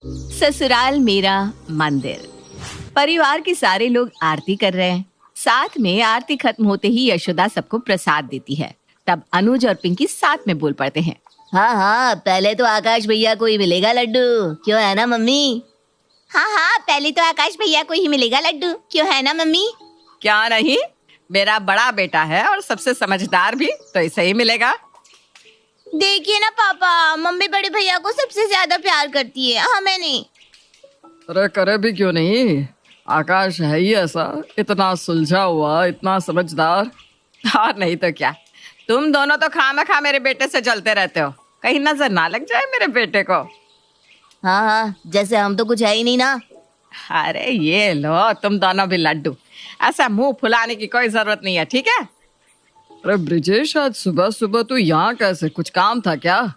ससुराल मेरा मंदिर। परिवार के सारे लोग आरती कर रहे हैं। साथ में आरती खत्म होते ही यशोदा सबको प्रसाद देती है। तब अनुज और पिंकी साथ में बोल पड़ते हैं। हाँ हाँ, पहले तो आकाश भैया को ही मिलेगा लड्डू, क्यों है ना मम्मी? हाँ हाँ, पहले तो आकाश भैया को ही मिलेगा लड्डू, क्यों है ना मम्मी? क्या नहीं, मेरा बड़ा बेटा है और सबसे समझदार भी, तो इसे ही मिलेगा। देखिए ना पापा, मम्मी बड़े भैया को सबसे ज्यादा प्यार करती है, हमें नहीं। अरे करे भी क्यों नहीं, आकाश है ही ऐसा, इतना सुलझा हुआ, इतना समझदार। और नहीं तो क्या, तुम दोनों तो खामखा मेरे बेटे से जलते रहते हो, कहीं नजर ना लग जाए मेरे बेटे को। हाँ हाँ, जैसे हम तो कुछ है ही नहीं ना। अरे ये लो तुम दोनों भी लड्डू, ऐसा मुंह फुलाने की कोई जरूरत नहीं है, ठीक है? अरे ब्रिजेश, आज सुबह सुबह तू यहाँ कैसे, कुछ काम था क्या?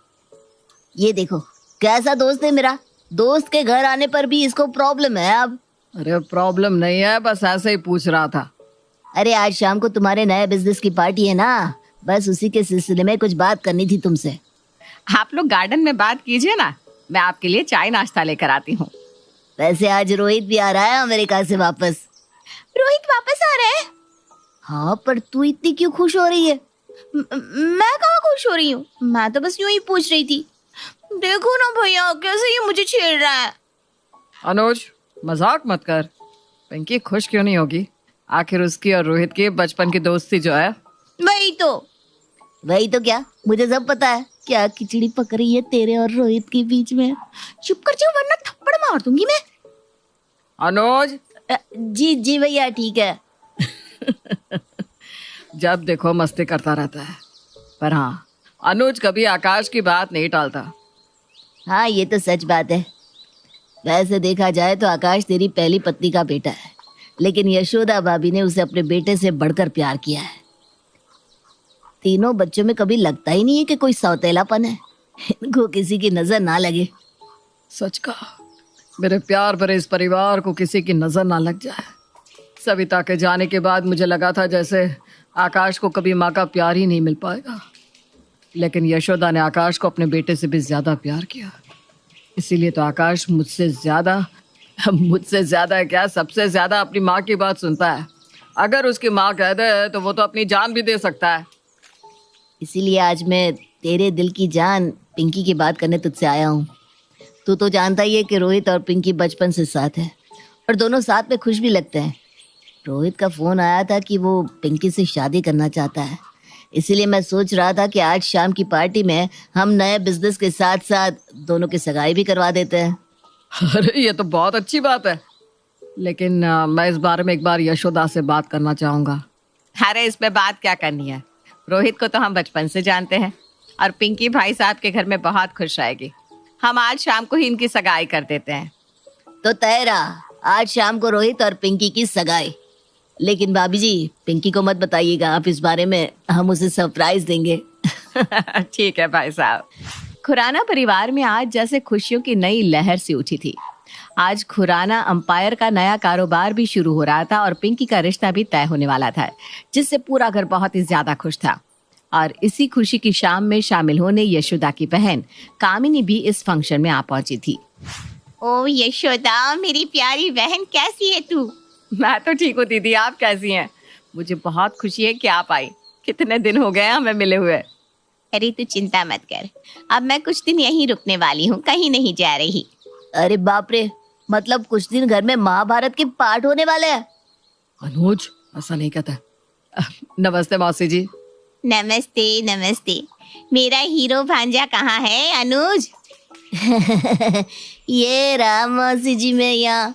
ये देखो कैसा दोस्त है मेरा, दोस्त के घर आने पर भी इसको प्रॉब्लम है अब। अरे प्रॉब्लम नहीं है, बस ऐसे ही पूछ रहा था। अरे आज शाम को तुम्हारे नए बिजनेस की पार्टी है ना, बस उसी के सिलसिले में कुछ बात करनी थी तुमसे। आप लोग गार्डन में बात कीजिए ना, मैं आपके लिए चाय नाश्ता लेकर आती हूँ। वैसे आज रोहित भी आ रहा है अमेरिका से वापस। रोहित वापस आ रहे हैं? हाँ, पर तू इतनी क्यों खुश हो रही है? मैं कहाँ खुश हो रही हूँ, मैं तो बस यूं ही पूछ रही थी। देखो ना भैया, कैसे ये मुझे छेड़ रहा है। अनुज, मजाक मत कर। पिंकी खुश क्यों नहीं होगी, आखिर उसकी और रोहित की बचपन की दोस्ती जो है। वही तो क्या, मुझे सब पता है। क्या खिचड़ी पक रही है तेरे और रोहित के बीच में? चुप कर जाओ वरना थप्पड़ मार दूंगी मैं। अनुज, जी जी भैया, ठीक है। जब देखो मस्ती करता रहता है, पर हाँ, अनुज कभी आकाश की बात नहीं टालता। हाँ, ये तो सच बात है। वैसे देखा जाए तो आकाश तेरी पहली पत्नी का बेटा है, लेकिन यशोदा भाभी ने उसे अपने बेटे से बढ़कर प्यार किया है। तीनों बच्चों में कभी लगता ही नहीं है कि कोई सौतेलापन है, इनको किसी की नजर ना लगे। सच कहा, मेरे प्यार भरे इस परिवार को किसी की नजर ना लग जाए। सविता के जाने के बाद मुझे लगा था जैसे आकाश को कभी माँ का प्यार ही नहीं मिल पाएगा, लेकिन यशोदा ने आकाश को अपने बेटे से भी ज्यादा प्यार किया। इसीलिए तो आकाश मुझसे ज्यादा क्या, सबसे ज्यादा अपनी माँ की बात सुनता है। अगर उसकी माँ कह दे तो वो तो अपनी जान भी दे सकता है। इसीलिए आज मैं तेरे दिल की जान पिंकी की बात करने तुझसे आया हूँ। तू तो जानता ही है कि रोहित और पिंकी बचपन से साथ है और दोनों साथ में खुश भी लगते हैं। रोहित का फोन आया था कि वो पिंकी से शादी करना चाहता है, इसीलिए मैं सोच रहा था कि आज शाम की पार्टी में हम नए बिजनेस के साथ साथ दोनों की सगाई भी करवा देते हैं। अरे ये तो बहुत अच्छी बात है, लेकिन मैं इस बारे में एक बार यशोदा से बात करना चाहूँगा। अरे इसमें बात क्या करनी है, रोहित को तो हम बचपन से जानते हैं और पिंकी भाई साहब के घर में बहुत खुश रहेगी। हम आज शाम को ही इनकी सगाई कर देते हैं। तो तय रहा, आज शाम को रोहित और पिंकी की सगाई। लेकिन भाभी जी, पिंकी को मत बताइएगा आप इस बारे में, हम उसे सरप्राइज देंगे। ठीक है भाई साहब। खुराना परिवार में आज जैसे खुशियों की नई लहर सी उठी थी। आज खुराना अंपायर का नया कारोबार भी शुरू हो रहा था और पिंकी का रिश्ता भी तय होने वाला था, जिससे पूरा घर बहुत ही ज्यादा खुश था। और इसी खुशी की शाम में शामिल होने यशोदा की बहन कामिनी भी इस फंक्शन में आ पहुंची थी। ओ यशोदा, मेरी प्यारी बहन, कैसी है तू? मैं तो ठीक हूँ दीदी, आप कैसी हैं? मुझे बहुत खुशी है कि आप आई, कितने दिन हो गए हमें मिले हुए। अरे तू चिंता मत कर, अब मैं कुछ दिन यहीं रुकने वाली हूँ, कहीं नहीं जा रही। अरे बाप रे, मतलब कुछ दिन घर में महाभारत के पाठ होने वाले हैं? अनुज, ऐसा नहीं कहता। नमस्ते मौसी जी। नमस्ते नमस्ते। मेरा हीरो भांजा कहाँ है अनुज? ये राम मौसी जी, मैं यहाँ।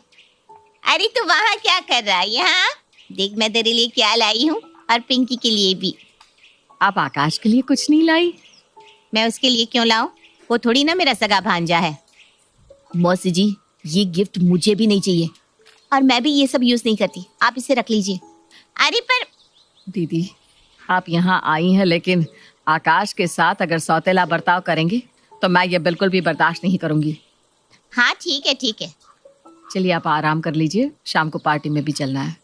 अरे तू वहाँ क्या कर रहा है? यहाँ देख, मैं तेरे लिए क्या लाई हूँ, और पिंकी के लिए भी। आप आकाश के लिए कुछ नहीं लाई? मैं उसके लिए क्यों लाऊं? वो थोड़ी ना मेरा सगा भांजा है। मौसी जी, ये गिफ्ट मुझे भी नहीं चाहिए। और मैं भी ये सब यूज नहीं करती, आप इसे रख लीजिए। अरे पर दीदी, आप यहाँ आई हैं, लेकिन आकाश के साथ अगर सौतेला बर्ताव करेंगे तो मैं ये बिल्कुल भी बर्दाश्त नहीं करूंगी। हाँ ठीक है ठीक है। चलिए आप आराम कर लीजिए, शाम को पार्टी में भी चलना है।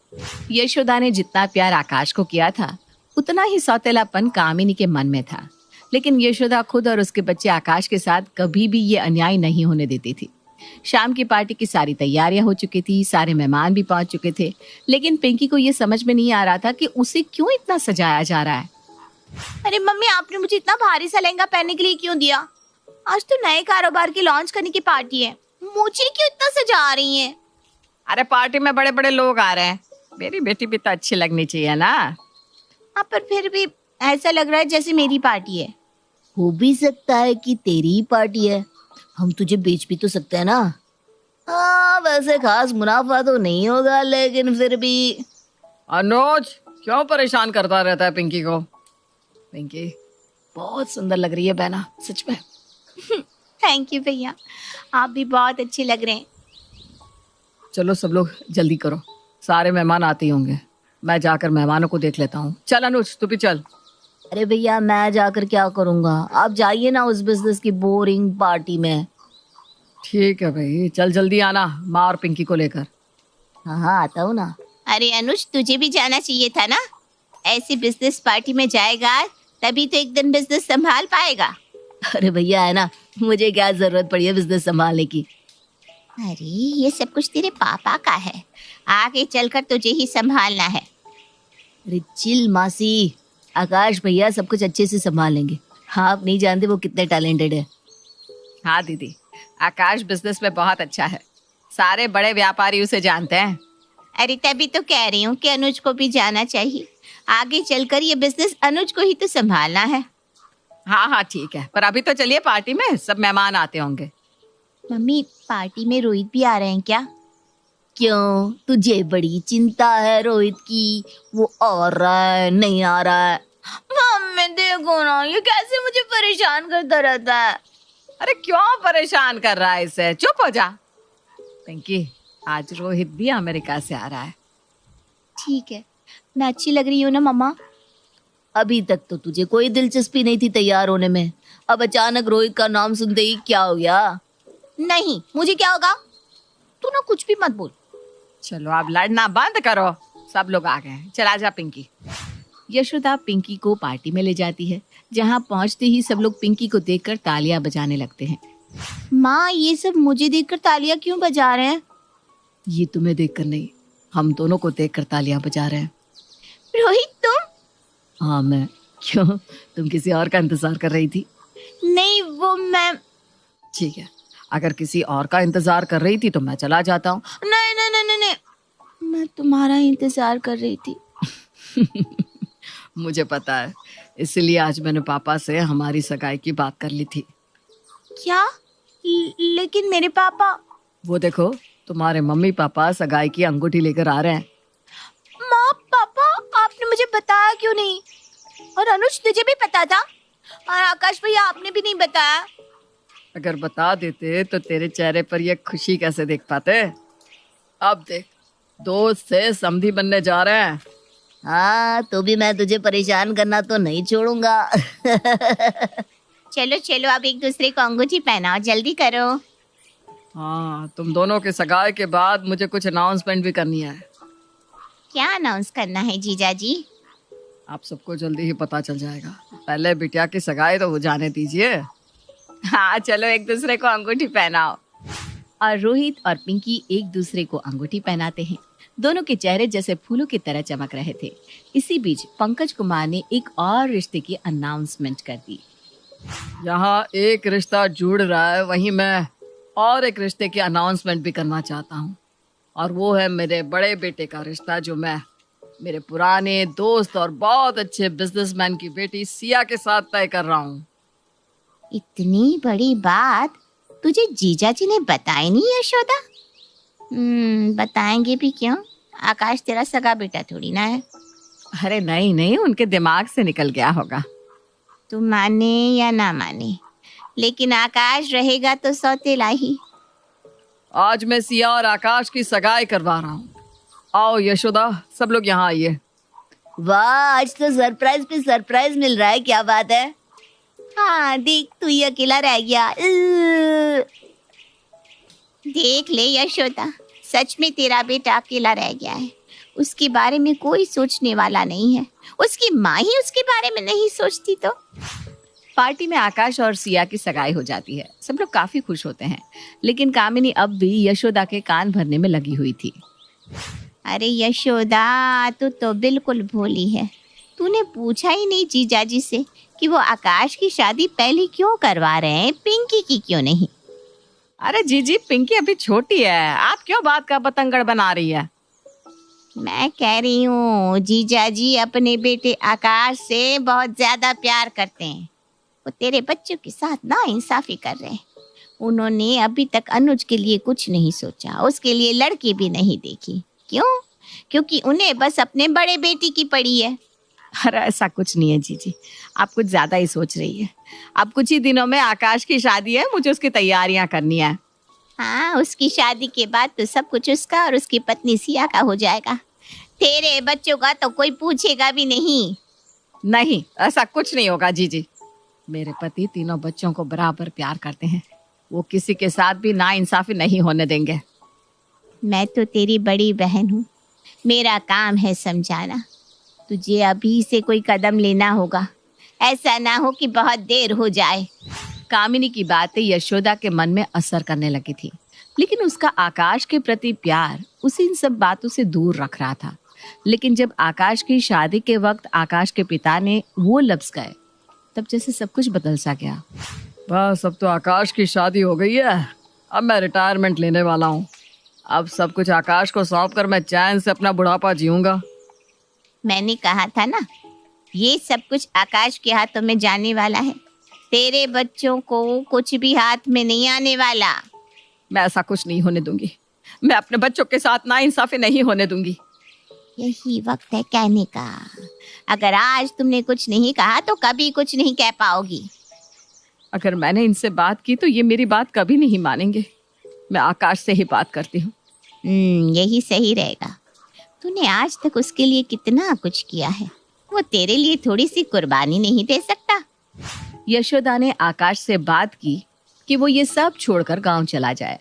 यशोदा ने जितना प्यार आकाश को किया था, उतना ही सौतेलापन कामिनी के मन में था। लेकिन यशोदा खुद और उसके बच्चे आकाश के साथ कभी भी ये अन्याय नहीं होने देती थी। शाम की पार्टी की सारी तैयारियां हो चुकी थी, सारे मेहमान भी पहुंच चुके थे, लेकिन पिंकी को ये समझ में नहीं आ रहा था कि उसे क्यों इतना सजाया जा रहा है। अरे मम्मी, आपने मुझे इतना भारी सा लहंगा पहनने के लिए क्यों दिया? आज तो नए कारोबार की लॉन्च करने की पार्टी है, मुझे क्यों इतना सजा रही हैं? अरे पार्टी में बड़े बड़े लोग आ रहे हैं, मेरी बेटी भी तो अच्छी लगनी चाहिए ना। हाँ, पर फिर भी ऐसा लग रहा है जैसे मेरी पार्टी है। हो भी सकता है कि तेरी ही पार्टी है, हम तुझे बेच भी तो सकते हैं ना। हाँ, वैसे खास मुनाफा तो नहीं होगा, लेकिन फिर भी। अनुज क्यों परेशान करता रहता है पिंकी को? पिंकी बहुत सुंदर लग रही है बहना, सच में। थैंक यू भैया, आप भी बहुत अच्छे लग रहे हैं। चलो सब लोग जल्दी करो, सारे मेहमान आते ही होंगे। मैं जाकर मेहमानों को देख लेता हूँ। चल अनुज तू भी चल। अरे भैया, मैं जाकर क्या करूंगा? आप जाइए ना उस बिजनेस की बोरिंग पार्टी में। ठीक है भाई, चल जल्दी आना माँ और पिंकी को लेकर। हाँ, आता हूँ ना। अरे अनुज, तुझे भी जाना चाहिए था ना। ऐसी बिजनेस पार्टी में जाएगा तभी तो एक दिन बिजनेस संभाल पाएगा। अरे भैया, है ना, मुझे क्या जरूरत पड़ी है बिजनेस संभालने की? अरे ये सब कुछ तेरे पापा का है, आगे चलकर तुझे ही संभालना है। अरे चिल मासी, आकाश भैया सब कुछ अच्छे से संभाल लेंगे। हाँ, आप नहीं जानते वो कितने टैलेंटेड है। हाँ दीदी, आकाश बिजनेस में बहुत अच्छा है, सारे बड़े व्यापारी उसे जानते हैं। अरे तभी तो कह रही हूँ कि अनुज को भी जाना चाहिए, आगे चलकर ये बिजनेस अनुज को ही तो संभालना है। हाँ हाँ ठीक है, पर अभी तो चलिए, पार्टी में सब मेहमान आते होंगे। मम्मी, पार्टी में रोहित भी आ रहे हैं क्या? क्यों, तुझे बड़ी चिंता है रोहित की? वो आ रहा है नहीं आ रहा है? मम्मी देखो ना, ये कैसे मुझे परेशान करता रहता है। अरे क्यों परेशान कर रहा है इसे, चुप हो जा। पिंकी, आज रोहित भी अमेरिका से आ रहा है। ठीक है, मैं अच्छी लग रही हूँ ना मम्मा? अभी तक तो तुझे कोई दिलचस्पी नहीं थी तैयार होने में, अब अचानक रोहित का नाम सुनते ही क्या हो गया? नहीं, मुझे क्या होगा? तू ना कुछ भी मत बोल। चलो अब लड़ना बंद करो, सब लोग आ गए हैं, चला जा पिंकी। यशोदा पिंकी को पार्टी में ले जाती है, जहाँ पहुँचते ही सब लोग पिंकी को देखकर तालियां बजाने लगते हैं। माँ, ये सब मुझे देखकर तालियां क्यों बजा रहे हैं? ये तुम्हें देखकर नहीं, हम दोनों को देखकर तालियां बजा रहे हैं। रोहित तुम? हाँ मैं। क्यों, तुम किसी और का इंतजार कर रही थी? नहीं, वो मैं। ठीक है, अगर किसी और का इंतजार कर रही थी तो मैं चला जाता हूँ। नहीं नहीं नहीं नहीं नहीं, मैं तुम्हारा इंतजार कर रही थी। मुझे पता है, इसलिए आज मैंने पापा से हमारी सगाई की बात कर ली थी। क्या? लेकिन मेरे पापा। वो देखो, तुम्हारे मम्मी पापा सगाई की अंगूठी लेकर आ रहे हैं। माँ, पापा, आपने मुझे बताया क्यों नहीं? और अनुज, तुझे भी पता था? और आकाश भैया, आपने भी नहीं बताया? अगर बता देते तो तेरे चेहरे पर ये खुशी कैसे देख पाते? अब देख, दोस्त से समधी बनने जा रहे हैं। हाँ, तो भी मैं तुझे परेशान करना तो नहीं छोड़ूंगा। चलो चलो, अब एक दूसरे को अंगूठी पहनाओ, जल्दी करो। हाँ, तुम दोनों के सगाई के बाद मुझे कुछ अनाउंसमेंट भी करनी है। क्या अनाउंस करना है जीजा जी? आप सबको जल्दी ही पता चल जाएगा, पहले बिटिया की सगाई तो हो जाने दीजिए। हाँ चलो, एक दूसरे को अंगूठी पहनाओ। और रोहित और पिंकी एक दूसरे को अंगूठी पहनाते हैं। दोनों के चेहरे जैसे फूलों की तरह चमक रहे थे। इसी बीच पंकज कुमार ने एक और रिश्ते की अनाउंसमेंट कर दी। यहाँ एक रिश्ता जुड़ रहा है, वहीं मैं और एक रिश्ते की अनाउंसमेंट भी करना चाहता हूँ, और वो है मेरे बड़े बेटे का रिश्ता, जो मैं मेरे पुराने दोस्त और बहुत अच्छे बिजनेसमैन की बेटी सिया के साथ तय कर रहा हूँ। इतनी बड़ी बात तुझे जीजा जी ने बताई नहीं यशोदा? बताएंगे भी क्यों? आकाश तेरा सगा बेटा थोड़ी ना है। अरे नहीं नहीं, उनके दिमाग से निकल गया होगा। तू माने या ना माने, लेकिन आकाश रहेगा तो सौतेला ही। आज मैं सिया और आकाश की सगाई करवा रहा हूँ। आओ यशोदा, सब लोग यहाँ आइए। वाह, आज तो सरप्राइज पे सरप्राइज मिल रहा है, क्या बात है? हाँ देख, तू ही अकेला रह गया। देख ले यशोदा, सच में तेरा बेटा अकेला रह गया है। उसके बारे में कोई सोचने वाला नहीं है। उसकी माँ ही उसके बारे में नहीं सोचती तो। पार्टी में आकाश और सिया की सगाई हो जाती है। सब लोग काफी खुश होते हैं, लेकिन कामिनी अब भी यशोदा के कान भरने में लगी हुई थी। अरे यशोदा, तू तो बिल्कुल भोली है। तूने पूछा ही नहीं जीजाजी से कि वो आकाश की शादी पहले क्यों करवा रहे हैं, पिंकी की क्यों नहीं? अरे जीजी, पिंकी अभी छोटी है, आप क्यों बात का बतंगड़ बना रही है? मैं कह रही हूँ जीजाजी अपने बेटे आकाश से बहुत ज्यादा प्यार करते हैं। वो तेरे बच्चों के साथ ना इंसाफी कर रहे हैं। उन्होंने अभी तक अनुज के लिए कुछ नहीं सोचा, उसके लिए लड़की भी नहीं देखी। क्यों? क्योंकि उन्हें बस अपने बड़े बेटी की पड़ी है। अरे ऐसा कुछ नहीं है जीजी, आप कुछ ज्यादा ही सोच रही है। अब कुछ ही दिनों में आकाश की शादी है, मुझे उसकी तैयारियां करनी है। हाँ, उसकी शादी के बाद तो सब कुछ उसका और उसकी पत्नी सिया का हो जाएगा। तेरे बच्चों का तो कोई पूछेगा भी नहीं। नहीं, ऐसा कुछ नहीं होगा जीजी। मेरे पति तीनों बच्चों को बराबर प्यार करते हैं, वो किसी के साथ भी नाइंसाफी नहीं होने देंगे। मैं तो तेरी बड़ी बहन हूँ, मेरा काम है समझाना। तुझे अभी से कोई कदम लेना होगा, ऐसा ना हो कि बहुत देर हो जाए। कामिनी की बातें यशोदा के मन में असर करने लगी थी, लेकिन उसका आकाश के प्रति प्यार उसे इन सब बातों से दूर रख रहा था। लेकिन जब आकाश की शादी के वक्त आकाश के पिता ने वो लफ्ज कहे, तब जैसे सब कुछ बदल सा गया। बस अब तो आकाश की शादी हो गई है, अब मैं रिटायरमेंट लेने वाला हूँ। अब सब कुछ आकाश को सौंप कर मैं चैन से अपना बुढ़ापा जीऊंगा। मैंने कहा था ना, ये सब कुछ आकाश के हाथों में जाने वाला है। तेरे बच्चों को कुछ भी हाथ में नहीं आने वाला। मैं ऐसा कुछ नहीं होने दूंगी। मैं अपने बच्चों के साथ नाइंसाफी नहीं होने दूंगी। यही वक्त है कहने का। अगर आज तुमने कुछ नहीं कहा तो कभी कुछ नहीं कह पाओगी। अगर मैंने इनसे बात की तो ये मेरी बात कभी नहीं मानेंगे। मैं आकाश से ही बात करती हूँ। यही सही रहेगा। तूने आज तक उसके लिए कितना कुछ किया है, वो तेरे लिए थोड़ी सी कुर्बानी नहीं दे सकता? यशोदा ने आकाश से बात की कि वो ये सब छोड़कर गांव चला जाए,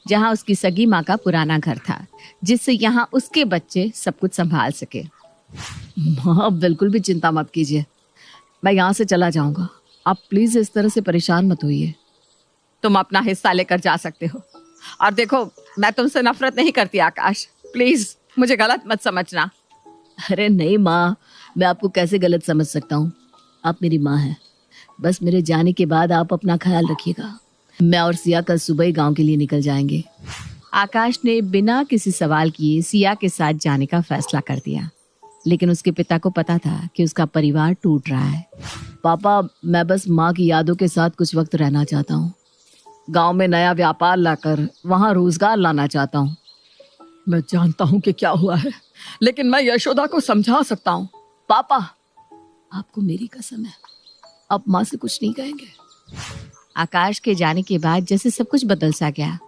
जहां उसकी सगी माँ का पुराना घर था, जिससे यहाँ उसके बच्चे सब कुछ संभाल सके। माँ, बिल्कुल भी चिंता मत कीजिए, मैं यहाँ से चला जाऊंगा। आप प्लीज इस तरह से परेशान मत होइए। तुम अपना हिस्सा लेकर जा सकते हो। और देखो, मैं तुमसे नफरत नहीं करती आकाश, प्लीज मुझे गलत मत समझना। अरे नहीं माँ, मैं आपको कैसे गलत समझ सकता हूँ? आप मेरी माँ हैं। बस मेरे जाने के बाद आप अपना ख्याल रखिएगा। मैं और सिया कल सुबह ही गांव के लिए निकल जाएंगे। आकाश ने बिना किसी सवाल किए सिया के साथ जाने का फैसला कर दिया, लेकिन उसके पिता को पता था कि उसका परिवार टूट रहा है। पापा, मैं बस माँ की यादों के साथ कुछ वक्त रहना चाहता हूँ। गांव में नया व्यापार लाकर वहां रोजगार लाना चाहता हूँ। मैं जानता हूँ कि क्या हुआ है, लेकिन मैं यशोदा को समझा सकता हूँ। पापा, आपको मेरी कसम है, आप माँ से कुछ नहीं कहेंगे। आकाश के जाने के बाद जैसे सब कुछ बदल सा गया।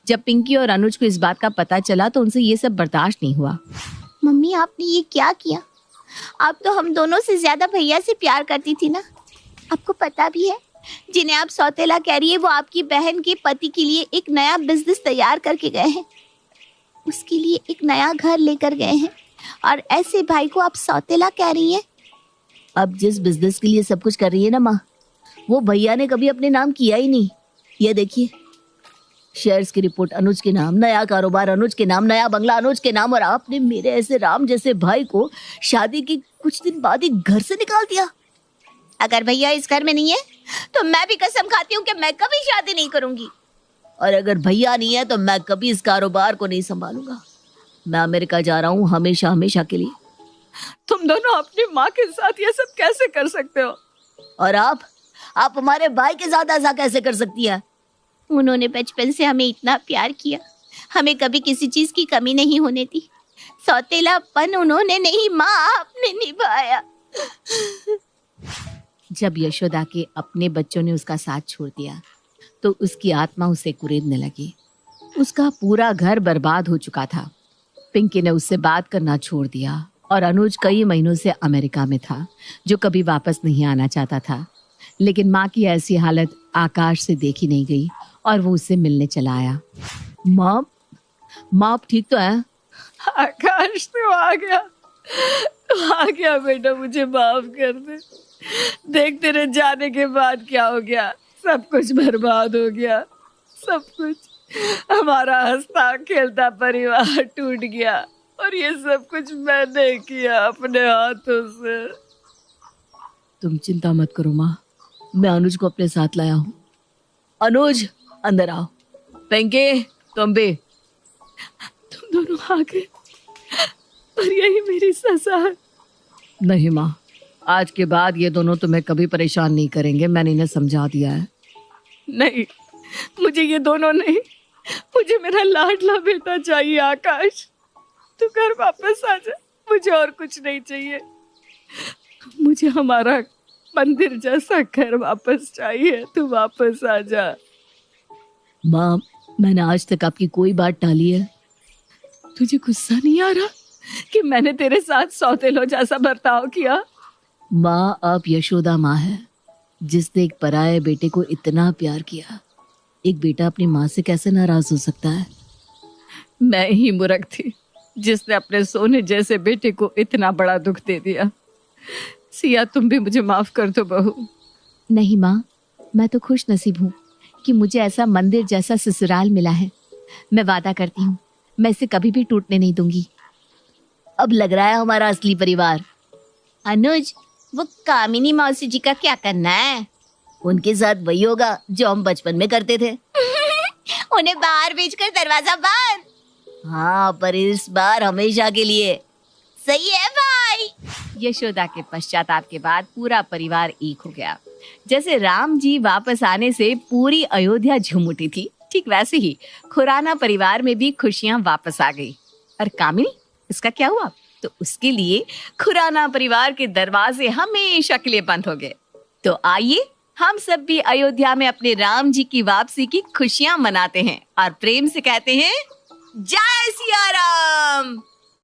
जब पिंकी और अनुज को इस बात का पता चला तो उनसे ये सब बर्दाश्त नहीं हुआ। मम्मी, आपने ये क्या किया? आप तो हम दोनों से ज्यादा भैया से प्यार करती थी ना। आपको पता भी है, जिन्हें आप सौतेला कह रही है, वो आपकी बहन के पति के लिए एक नया बिजनेस तैयार करके गए हैं। उसके लिए एक नया घर लेकर गए हैं, और ऐसे भाई को आप सौतेला कह रही हैं? अब जिस बिजनेस के लिए सब कुछ कर रही है ना माँ, वो भैया ने कभी अपने नाम किया ही नहीं। ये देखिए, शेयर्स की रिपोर्ट अनुज के नाम, नया कारोबार अनुज के नाम, नया बंगला अनुज के नाम, और आपने मेरे ऐसे राम जैसे भाई को शादी के कुछ दिन बाद ही घर से निकाल दिया। अगर भैया इस घर में नहीं है तो मैं भी कसम खाती हूँ कि मैं कभी शादी नहीं करूंगी। और अगर भैया नहीं है तो मैं कभी इस कारोबार को नहीं संभालूंगा। मैं अमेरिका जा रहा हूँ हमेशा हमेशा के लिए। तुम दोनों अपनी माँ के साथ ये सब कैसे कर सकते हो? और आप हमारे भाई के साथ ऐसा कैसे कर सकती है? उन्होंने बचपन से हमें इतना प्यार किया, हमें कभी किसी चीज की कमी नहीं होने दी। सौतेलापन उन्होंने नहीं, माँ आपने निभाया। जब यशोदा के अपने बच्चों ने उसका साथ छोड़ दिया तो उसकी आत्मा उसे कुरेदने लगी। उसका पूरा घर बर्बाद हो चुका था। पिंकी ने उससे बात करना छोड़ दिया और अनुज कई महीनों से अमेरिका में था, जो कभी वापस नहीं आना चाहता था। लेकिन माँ की ऐसी हालत आकाश से देखी नहीं गई और वो उससे मिलने चला आया। माँ आप ठीक तो है? आकाश, तू आ गया बेटा, मुझे माफ कर दे। देख तेरे जाने के बाद क्या हो गया, सब कुछ बर्बाद हो गया, सब कुछ। हमारा हंसता खेलता परिवार टूट गया और ये सब कुछ मैंने किया अपने हाथों से। तुम चिंता मत करो माँ, मैं अनुज को अपने साथ लाया हूँ। अनुज अंदर आओ। पिंकी तुम भी। तुम दोनों आ गए, पर यही मेरी सजा है। नहीं माँ, आज के बाद ये दोनों तुम्हें कभी परेशान नहीं करेंगे, मैंने इन्हें समझा दिया है। नहीं, मुझे ये दोनों नहीं, मुझे मेरा लाडला बेटा चाहिए आकाश। तू घर वापस आ जा, मुझे और कुछ नहीं चाहिए। मुझे हमारा मंदिर जैसा घर वापस चाहिए, तू वापस आ जा। माँ, मैंने आज तक आपकी कोई बात टाली है। तुझे गुस्सा नहीं आ रहा कि मैंने तेरे साथ सौतेलों जैसा बर्ताव किया? माँ, आप यशोदा माँ है, जिसने एक पराये बेटे को इतना प्यार किया। एक बेटा अपनी माँ से कैसे नाराज हो सकता है? मैं ही मूर्ख थी जिसने अपने सोने जैसे बेटे को इतना बड़ा दुख दे दिया। सिया, तुम भी मुझे माफ कर दो बहू। नहीं माँ, मैं तो खुश नसीब हूँ कि मुझे ऐसा मंदिर जैसा ससुराल मिला है। मैं वादा करती हूँ, मैं इसे कभी भी टूटने नहीं दूंगी। अब लग रहा है हमारा असली परिवार। अनुज, वो कामिनी मौसी जी का क्या करना है? उनके साथ वही होगा जो हम बचपन में करते थे। उन्हें बाहर भेजकर दरवाजा बंद। हाँ, पर इस बार हमेशा के लिए। सही है भाई। यशोदा के पश्चाताप के बाद पूरा परिवार एक हो गया। जैसे राम जी वापस आने से पूरी अयोध्या झूम उठी थी, ठीक वैसे ही खुराना परिवार में भी खुशियां वापस आ गई। और कामिनी, इसका क्या हुआ? तो उसके लिए खुराना परिवार के दरवाजे हमेशा के लिए बंद हो गए। तो आइए हम सब भी अयोध्या में अपने राम जी की वापसी की खुशियां मनाते हैं और प्रेम से कहते हैं जय